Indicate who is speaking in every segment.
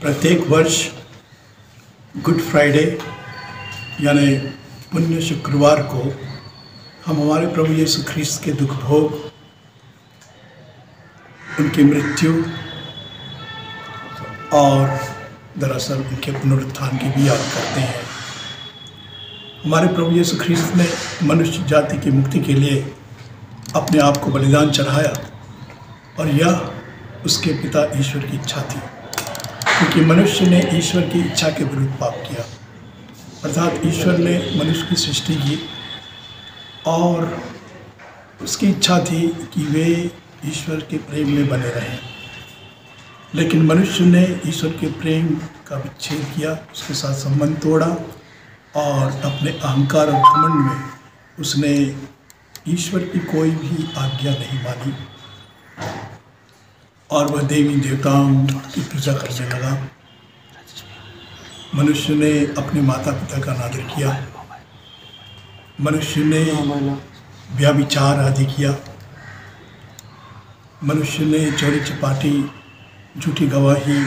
Speaker 1: प्रत्येक वर्ष good Friday यानी पुण्य शुक्रवार को हम हमारे प्रभु यीशु ख्रीस्त के दुख भोग, उनकी मृत्यु और दरअसल उनके पुनरुत्थान की भी याद करते हैं। हमारे प्रभु यीशु ख्रीस्त ने मनुष्य जाति की मुक्ति के लिए अपने आप को बलिदान चढ़ाया और यह उसके पिता ईश्वर की इच्छा थी, क्योंकि मनुष्य ने ईश्वर की इच्छा के विरुद्ध पाप किया। अर्थात ईश्वर ने मनुष्य की सृष्टि की और उसकी इच्छा थी कि वे ईश्वर के प्रेम में बने रहें, लेकिन मनुष्य ने ईश्वर के प्रेम का विच्छेद किया, उसके साथ संबंध तोड़ा और अपने अहंकार और घमंड में उसने ईश्वर की कोई भी आज्ञा नहीं मानी और वह देवी देवताओं की पूजा करने लगा। मनुष्य ने अपने माता पिता का अनादर किया, मनुष्य ने व्यभिचार आदि किया, मनुष्य ने चोरी चपाटी, झूठी गवाही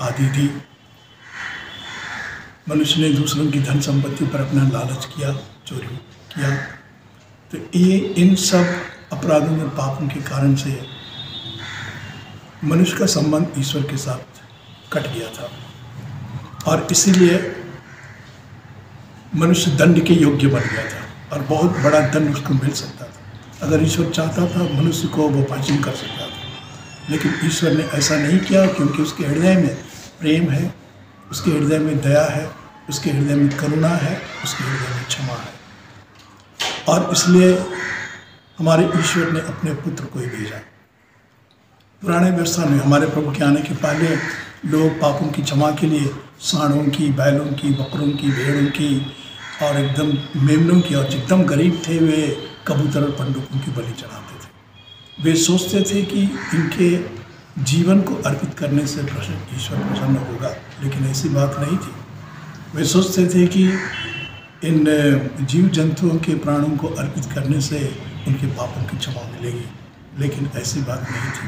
Speaker 1: आदि दी, मनुष्य ने दूसरों की धन संपत्ति पर अपना लालच किया, चोरी किया। तो ये इन सब अपराधों और पापों के कारण से मनुष्य का संबंध ईश्वर के साथ कट गया था और इसीलिए मनुष्य दंड के योग्य बन गया था और बहुत बड़ा दंड उसको मिल सकता था। अगर ईश्वर चाहता था मनुष्य को वो भाषण कर सकता था, लेकिन ईश्वर ने ऐसा नहीं किया, क्योंकि उसके हृदय में प्रेम है, उसके हृदय में दया है, उसके हृदय में करुणा है, उसके हृदय में क्षमा है। और इसलिए हमारे ईश्वर ने अपने पुत्र को ही भेजा। पुराने व्यवस्था में हमारे प्रभु के आने के पहले लोग पापों की क्षमा के लिए सांडों की, बैलों की, बकरों की, भेड़ों की और एकदम मेमनों की, और एकदम गरीब थे वे कबूतर और पंडुकों की बलि चढ़ाते थे। वे सोचते थे कि इनके जीवन को अर्पित करने से ईश्वर प्रसन्न होगा, लेकिन ऐसी बात नहीं थी। वे सोचते थे कि इन जीव जंतुओं के प्राणों को अर्पित करने से उनके पापों की क्षमा मिलेगी, लेकिन ऐसी बात नहीं थी,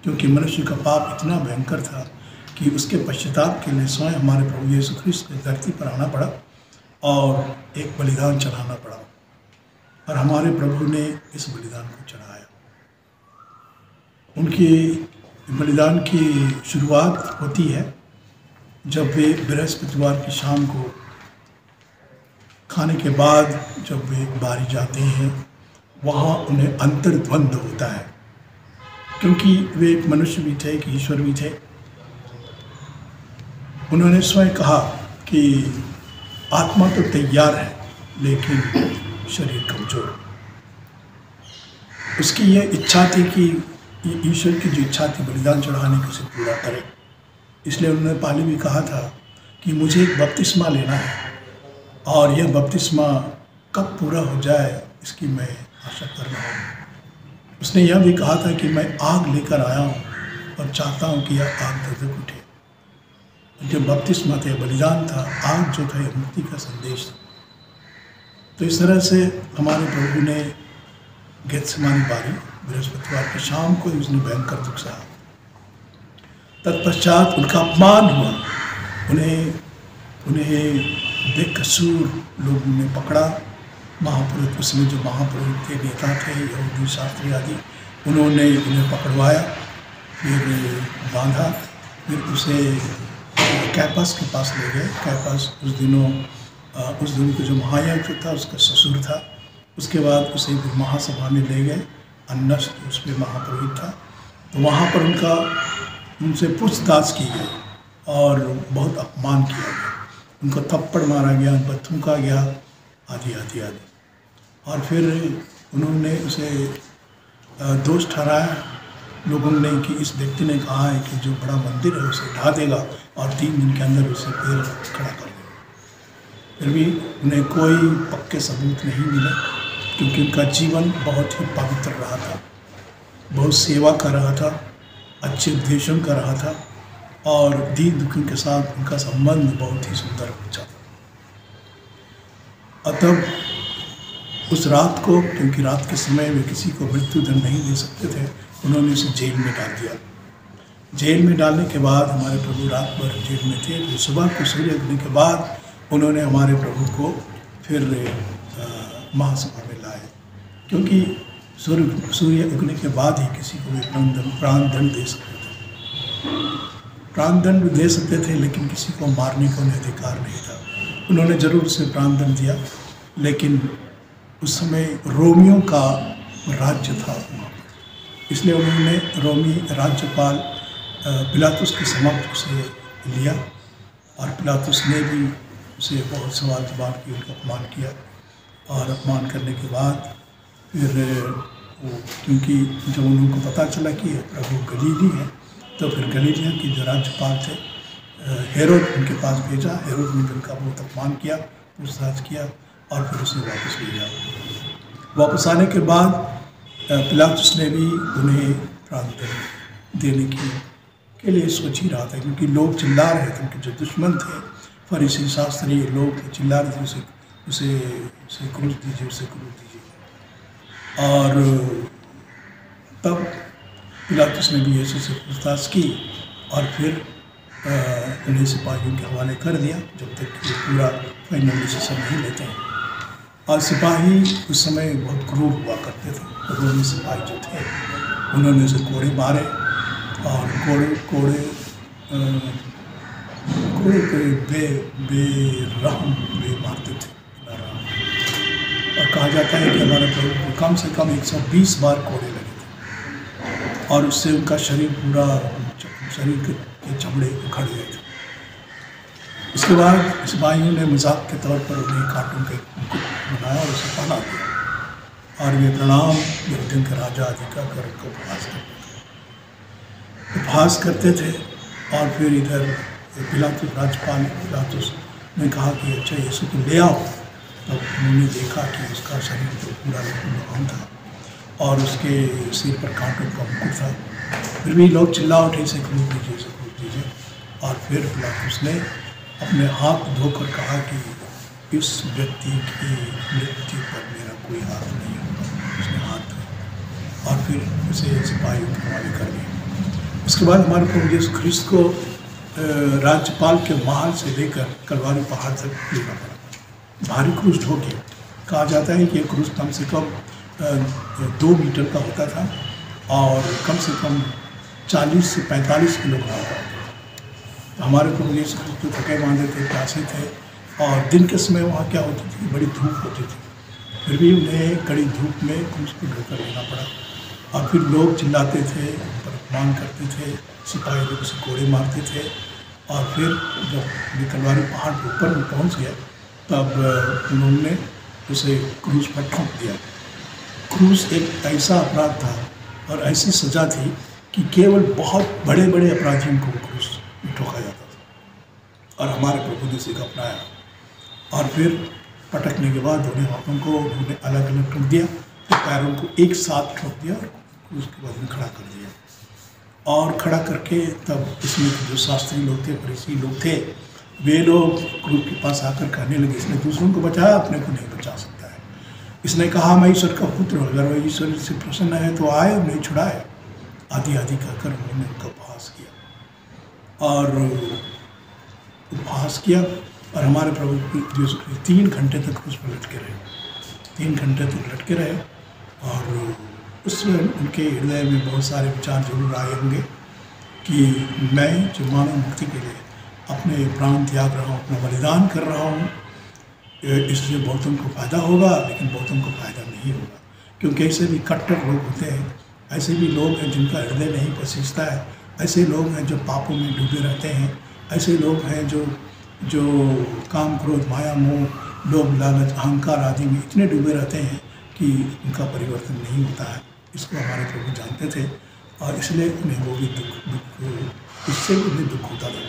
Speaker 1: क्योंकि मनुष्य का पाप इतना भयंकर था कि उसके पश्चाताप के लिए स्वयं हमारे प्रभु यीशु ख्रीस्त को धरती पर आना पड़ा और एक बलिदान चढ़ाना पड़ा, और हमारे प्रभु ने इस बलिदान को चढ़ाया। उनकी बलिदान की शुरुआत होती है जब वे बृहस्पतिवार की शाम को खाने के बाद जब वे बारी जाते हैं, वहाँ उन्हें अंतर्द्वंद होता है, क्योंकि वे एक मनुष्य भी थे कि ईश्वर भी थे। उन्होंने स्वयं कहा कि आत्मा तो तैयार है लेकिन शरीर कमजोर। उसकी यह इच्छा थी कि ईश्वर की जो इच्छा थी बलिदान चढ़ाने की, उसे पूरा करे। इसलिए उन्होंने पहले भी कहा था कि मुझे एक बपतिस्मा लेना है और यह बपतिस्मा कब पूरा हो जाए इसकी मैं आशा कर रहा हूँ। उसने यह भी कहा था कि मैं आग लेकर आया हूँ और चाहता हूँ कि यह आग धधक उठे। जो बपतिस्मा थे, बलिदान था, आग जो था, यह मुक्ति का संदेश था। तो इस तरह से हमारे प्रभु ने गेत्सेमानी बारी बृहस्पतिवार की शाम को ही उसने भयंकर दुख सहा। तत्पश्चात उनका अपमान हुआ, उन्हें बेकसूर लोगों ने पकड़ा। महापुरुष, उसमें जो महापुरुष थे, नेता थे, यहूदी शास्त्री आदि, उन्होंने उन्हें पकड़वाया, फिर बांधा, फिर उसे कैफास के पास ले गए। कैफास उस दिनों के जो महायाजक था उसका ससुर था। उसके बाद उसे फिर महासभा में ले गए। अन्नस उस पर महापुरोहित था, तो वहाँ पर उनसे पूछताछ की गई और बहुत अपमान किया गया। उनको थप्पड़ मारा गया, उन पर थूका गया, आदि आदि आदि। और फिर उन्होंने उसे दोष ठहराया लोगों ने कि इस व्यक्ति ने कहा है कि जो बड़ा मंदिर है उसे ढा देगा और 3 दिन के अंदर उसे फिर खड़ा कर देगा। फिर भी उन्हें कोई पक्के सबूत नहीं मिले, क्योंकि उनका जीवन बहुत ही पवित्र रहा था, बहुत सेवा कर रहा था, अच्छे उद्देश्यों का रहा था और दीन दुखियों के साथ उनका संबंध बहुत ही सुंदर अच्छा था। अतः उस रात को, क्योंकि रात के समय वे किसी को मृत्यु दंड नहीं दे सकते थे, उन्होंने उसे जेल में डाल दिया। जेल में डालने के बाद हमारे प्रभु रात भर जेल में थे, तो सुबह को सूर्य उगने के बाद उन्होंने हमारे प्रभु को फिर महासभा में लाए, क्योंकि सूर्य उगने के बाद ही किसी को भी प्राण दंड दे सकते थे। प्राण दंड दे सकते थे, लेकिन किसी को मारने का उन्हें अधिकार नहीं था। उन्होंने जरूर उसे प्राण दंड दिया, लेकिन उस समय रोमियों का राज्य था वहाँ, इसलिए उन्होंने रोमी राज्यपाल पिलातुस के समक्ष उसे लिया, और पिलातुस ने भी उसे बहुत सवाल जवाब किए, उनका अपमान किया, और अपमान करने के बाद फिर क्योंकि जब उनको पता चला कि प्रभु गलीली है, तो फिर गलीलिया के जो राज्यपाल थे हेरोद उनके पास भेजा। हेरोद ने उनका बहुत अपमान किया, पूछताछ किया, और फिर उसे वापस भेजा। वापस आने के बाद पिलातुस ने भी उन्हें प्राण देने के लिए सोच ही रहा था, क्योंकि लोग चिल्ला रहे थे, उनके जो दुश्मन थे फरीसी शास्त्री लोग चिल्ला रहे थे, उसे क्रूस दीजिए, उसे क्रूस दीजिए। और तब पिलातुस ने भी यीशु से पूछताछ की, और फिर उन्हें सिपाहियों के हवाले कर दिया, जब तक कि पूरा फाइनल डिसीजन नहीं लेते हैं। और सिपाही उस समय बहुत क्रूर हुआ करते थे, रोमी सिपाही जो थे उन्होंने उसे कोड़े मारे, और कोड़े पे बेरहम मारते थे। और कहा जाता है कि हमारे प्रभु को कम से कम 120 बार कोड़े लगे थे, और उससे उनका शरीर के चमड़े उखड़ गए थे। इसके बाद सिपाहियों ने मजाक के तौर पर उन्हें कार्टून के बनाया और उसे पहना दिया, और वे प्रणाम यहूदियों के राजा अधिका कर उनको उपहास करते थे। और फिर इधर पिलातुस राज्यपाल पिलातुस ने कहा कि अच्छा यीशु को ले आओ। तब उन्होंने देखा कि उसका शरीर तो पूरा लहूलुहान था, और उसके सिर पर कांटों का मुकुट था। फिर भी लोग चिल्ला उठे, इसे क्रूस दीजिए, इसे क्रूस दीजिए। और फिर पिलातुस ने अपने हाथ धोकर कहा कि इस व्यक्ति की मृत्यु पर मेरा कोई हाथ नहीं होगा। उसने हाथ धोए और फिर उसे सिपाहियों के हवाले कर दिया। उसके बाद हमारे प्रभु यीशु ख्रिस्त को राज्यपाल के महल से लेकर कलवारी पहाड़ तक लेना पड़ा, भारी क्रूस ढोके। कहा जाता है कि क्रूस कम से कम 2 मीटर का होता था, और कम से कम 40 से 45 किलोग्राम का। तो हमारे प्रभु यीशु ख्रिस्त तो थके मांदे थे, प्यासे थे, और दिन के समय वहाँ क्या होती थी, बड़ी धूप होती थी। फिर भी उन्हें कड़ी धूप में क्रूस को ढोकर लेना पड़ा, और फिर लोग चिल्लाते थे, अपमान करते थे, सिपाही लोग उसे कोड़े मारते थे। और फिर जब कलवारी पहाड़ के ऊपर में पहुँच गया, तब उन्होंने उसे क्रूस पर ठोक दिया। क्रूस एक ऐसा अपराध था और ऐसी सज़ा थी कि केवल बहुत बड़े बड़े अपराधियों को क्रूस में ठोका जाता था, और हमारे प्रभु ने उसे अपनाया। और फिर पटकने के बाद दोनों हाथों को उन्होंने अलग अलग ठोक दिया, फिर पैरों को एक साथ ठोक दिया, और उसके बाद में खड़ा कर दिया। और खड़ा करके तब इसमें जो शास्त्री लोग थे, फरीसी लोग थे, वे लोग क्रूस के पास आकर कहने लगे, इसने दूसरों को बचाया, अपने को नहीं बचा सकता है। इसने कहा मैं ईश्वर का पुत्र हूँ, अगर वह ईश्वर से प्रसन्न है तो आए और नहीं छुड़ाए। आदि आदि कहकर उन्होंने उनका उपहास किया और हमारे प्रभु यीशु 3 घंटे तक क्रूस पर लटके रहे, 3 घंटे तक लटके रहे। और उसमें उनके हृदय में बहुत सारे विचार जरूर आए होंगे कि मैं जो मानव मुक्ति के लिए अपने प्राण त्याग रहा हूँ, अपना बलिदान कर रहा हूँ, इसलिए बहुतों को फ़ायदा होगा, लेकिन बहुतों को फ़ायदा नहीं होगा। क्योंकि ऐसे भी कट्टर लोग होते हैं, ऐसे भी लोग हैं जिनका हृदय नहीं पसीजता है, ऐसे लोग हैं जो पापों में डूबे रहते हैं, ऐसे लोग हैं जो काम क्रोध माया मोह लोभ लालच अहंकार आदि में इतने डूबे रहते हैं कि उनका परिवर्तन नहीं होता है। इसको हमारे प्रभु जानते थे, और इसलिए उन्हें वो भी इससे उन्हें दुख होता था।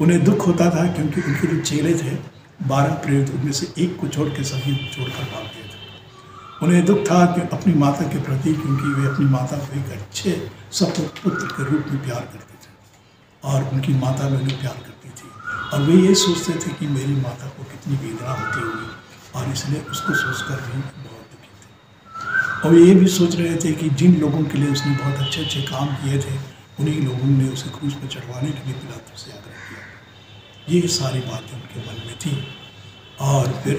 Speaker 1: उन्हें दुख होता था क्योंकि उनके जो चेले थे 12 प्रेरित, उनमें से एक को छोड़ के सभी छोड़कर भाग गए थे। उन्हें दुख था कि अपनी माता के प्रति, क्योंकि वे अपनी माता को एक अच्छे सपुत्र के रूप में प्यार करते थे, और उनकी माता में उन्हें प्यार करती थी, और वे ये सोचते थे कि मेरी माता को कितनी वेदना होती होगी, और इसलिए उसको सोचकर भी बहुत दुखी थे। और वे ये भी सोच रहे थे कि जिन लोगों के लिए उसने बहुत अच्छे अच्छे काम किए थे, उन्हीं लोगों ने उसे क्रूस पर चढ़वाने के लिए पिलातुस से आग्रह किया। ये सारी बातें उनके मन में थी। और फिर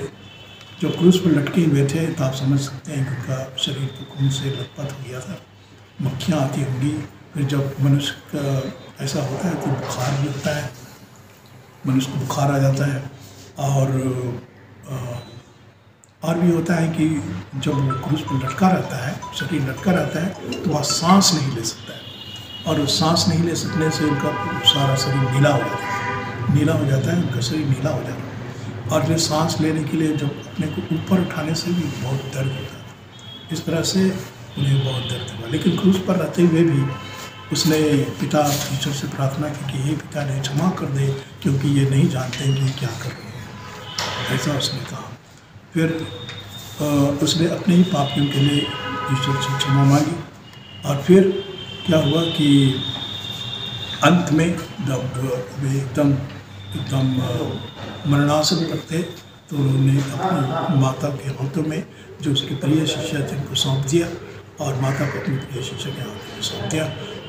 Speaker 1: जब क्रूस पर लटके हुए थे तो आप समझ सकते हैं कि उनका शरीर तो खून से लथपथ हो गया था, मक्खियाँ आती होंगी। फिर जब मनुष्य का ऐसा होता है तो बुखार भी होता है, मनुष्य को बुखार आ जाता है। और भी होता है कि जब वो क्रूस पर लटका रहता है, शरीर लटका रहता है, तो वह सांस नहीं ले सकता है, और उस सांस नहीं ले सकने से उनका सारा शरीर नीला हो जाता है, उनका शरीर नीला हो जाता है। और फिर सांस लेने के लिए जब अपने को ऊपर उठाने से भी बहुत दर्द होता है। इस तरह से उन्हें बहुत दर्द हुआ, लेकिन क्रूस पर रहते हुए भी उसने पिता ईश्वर से प्रार्थना की कि हे पिता ने क्षमा कर दे, क्योंकि ये नहीं जानते कि क्या कर रहे हैं, ऐसा उसने कहा। फिर उसने अपने ही पापियों के लिए ईश्वर से क्षमा मांगी। और फिर क्या हुआ कि अंत में जब वे एकदम मरणासन पर थे तो उन्होंने अपनी माता के हाथों में, जो उसके प्रिय शिष्य थे, उनको सौंप दिया, और माता को अपने प्रिय शिष्य के हाथों में सौंप दिया,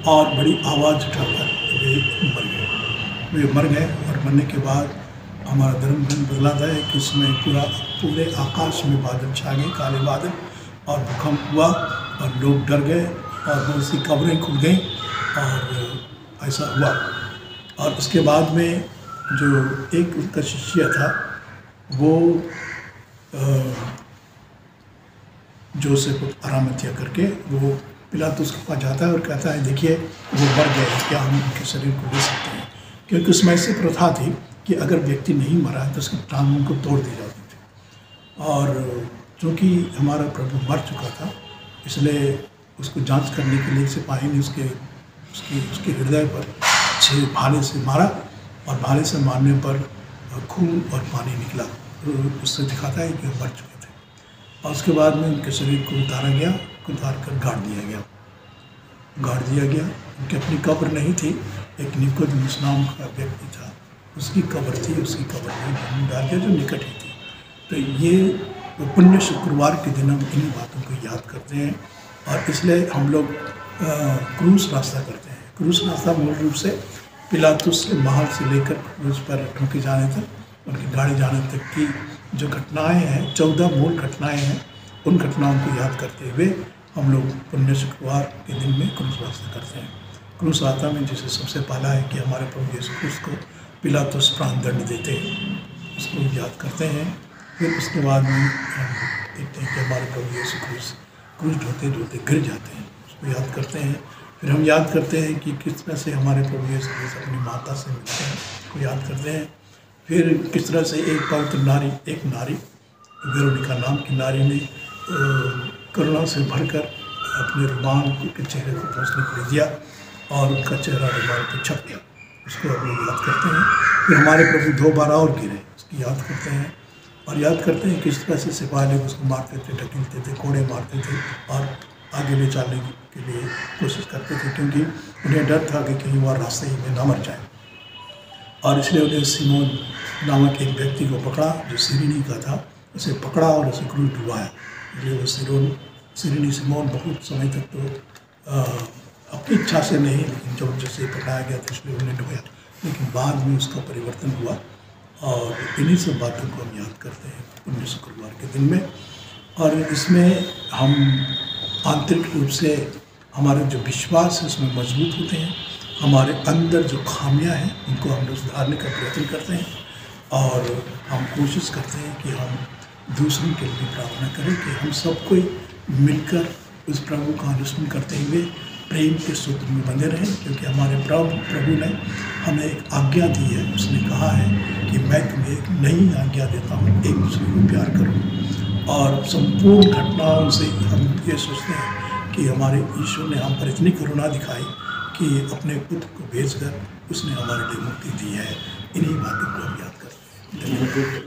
Speaker 1: और बड़ी आवाज़ उठाकर वे मर गए। और मरने के बाद हमारा धर्म बदला था कि इसमें पूरे आकाश में बादल छा गए, काले बादल, और भूकंप हुआ और लोग डर गए और बहुत सी कब्रें खुल गईं, और ऐसा हुआ। और उसके बाद में जो एक उनका शिष्य था, वो जोसेफ अरामतिया करके, वो पिलातुस के पास जाता है और कहता है देखिए वो मर गए, क्या हम उनके शरीर को ले सकते हैं? क्योंकि उसमें ऐसी प्रथा थी कि अगर व्यक्ति नहीं मरा है तो उसकी टांगों को तोड़ दी जाती थी। और चूँकि हमारा प्रभु मर चुका था, इसलिए उसको जांच करने के लिए सिपाही ने उसके हृदय पर 6 भाले से मारा, और भाले से मारने पर खून और पानी निकला। उससे दिखाता है कि वो मर चुके थे। और उसके बाद में उनके शरीर को उतार कर गाड़ दिया गया। उनकी अपनी कब्र नहीं थी, एक निकोदेमुस नाम का व्यक्ति था, उसकी कब्र थी, उसकी कब्र में डाल दिया, जो निकट ही थी। तो ये पुण्य शुक्रवार के दिन हम इन्हीं बातों को याद करते हैं, और इसलिए हम लोग क्रूस रास्ता करते हैं। क्रूस रास्ता मूल रूप से पिलातुस के महल से लेकर क्रूस पर ठोके जाने तक, उनकी गाड़ी जाने तक की जो घटनाएं हैं, 14 मूल घटनाएं हैं, उन घटनाओं को याद करते हुए हम लोग पुण्य शुक्रवार के दिन में क्रूस रास्ता करते हैं। क्रूस रास्ता में जैसे सबसे पहला है कि हमारे प्रभु यीशु क्रूस को पिलातुस प्राणदंड देते हैं, उसको याद करते हैं। फिर उसके बाद में हम देखते हैं कि हमारे प्रभु यीशु क्रूस ढोते गिर जाते हैं, उसको याद करते हैं। फिर हम याद करते हैं कि किस तरह से हमारे प्रभु यीशु क्रूस अपनी माता से मिलते हैं, उसको याद करते हैं। फिर किस तरह से एक पवित्र नारी वेरोनिका नाम की नारी ने करुणा से भरकर अपने रुमाल के चेहरे को पोंछने के लिए दिया, और उनका चेहरा रुमाल पर छप गया, उसको हम लोग याद करते हैं। फिर हमारे प्रभु 2 बार और गिरे, उसकी याद करते हैं। और याद करते हैं किस तरह से सिपाही लोग उसको मारते थे, ढकेलते थे, कोड़े मारते थे, और आगे ले जाने के लिए कोशिश करते थे, क्योंकि उन्हें डर था कि कहीं वह रास्ते ही में ना मर जाए। और इसलिए उन्हें सिमोन नामक एक व्यक्ति को पकड़ा, जो सिरिनी का था, उसे पकड़ा और उसे क्रूस डुबाया। इसलिए वो सिरिनी सिमोन बहुत समय तक तो अपनी इच्छा से नहीं, लेकिन जब जैसे पकड़ाया गया तो इसलिए उन्हें डुबाया, लेकिन बाद में उसका परिवर्तन हुआ। और इन्हीं सब बातों को हम याद करते हैं पुण्य शुक्रवार के दिन में। और इसमें हम आंतरिक रूप से हमारे जो विश्वास है उसमें मजबूत होते हैं, हमारे अंदर जो खामियां हैं उनको हम लोग सुधारने का प्रयत्न करते हैं, और हम कोशिश करते हैं कि हम दूसरों के लिए प्रार्थना करें कि हम सब कोई मिलकर उस प्रभु का अनुसरण करते हुए प्रेम के सूत्र में बंधे रहें, क्योंकि हमारे प्रभु ने हमें एक आज्ञा दी है। उसने कहा है कि मैं तुम्हें एक नई आज्ञा देता हूँ, एक दूसरे को प्यार करो। और संपूर्ण घटनाओं से हम ये सोचते हैं कि हमारे ईश्वर ने हम पर इतनी करुणा दिखाई कि अपने पुत्र को भेजकर उसने हमारे लिए मुक्ति दी है। इन्हीं बातों को हम याद करते हैं। धन्यवाद।